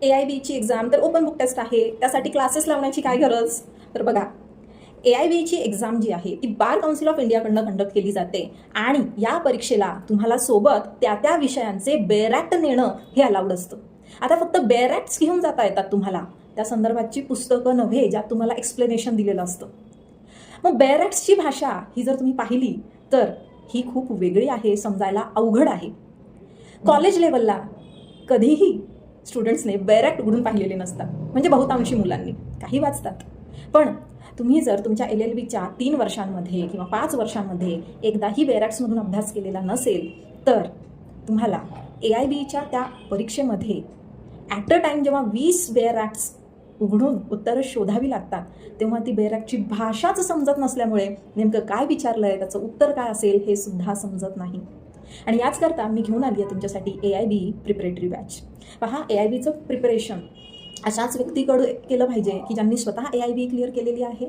AIBची exam तर open book taste आहे, त्यासाठी क्लासेस लावण्याची काय गरज? तर बघा, AIBची एक्झाम जी आहे ती बार काउन्सिल ऑफ इंडियाकडनं कंडक्ट केली जाते आणि या परीक्षेला तुम्हाला सोबत त्या त्या विषयांचे बेरॅक्ट नेणं हे अलाउड असतं. आता फक्त बेरॅक्ट्स घेऊन जाता येतात तुम्हाला, त्या संदर्भातची पुस्तकं नव्हे ज्यात तुम्हाला एक्सप्लेनेशन दिलेलं असतं. मग बेरॅक्ट्सची भाषा ही जर तुम्ही पाहिली तर ही खूप वेगळी आहे, समजायला अवघड आहे. कॉलेज लेवलला कधीही स्टुडंट्सने बेरॅक्ट उघडून पाहिलेले नसतात, म्हणजे बहुतांशी मुलांनी. काही वाचतात, पण तुम्ही जर तुमच्या LLBच्या 3 वर्षांमध्ये किंवा 5 वर्षांमध्ये एकदाही बेरॅक्ट्समधून अभ्यास केलेला नसेल तर तुम्हाला AIBच्या त्या परीक्षेमध्ये ॲट अ टाईम जेव्हा 20 बेरॅक्ट्स उघडून उत्तरं शोधावी लागतात तेव्हा ती बेरॅक्टची भाषाच समजत नसल्यामुळे नेमकं काय विचारलंय, त्याचं उत्तर काय असेल हे सुद्धा समजत नाही. आणि याचकरता मी घेऊन आली आहे तुमच्यासाठी AIB प्रिपरेटरी बॅच. पहा, AIBचं प्रिपरेशन अशाच व्यक्तीकडे केलं पाहिजे की ज्यांनी स्वतः AIB क्लिअर केलेली आहे,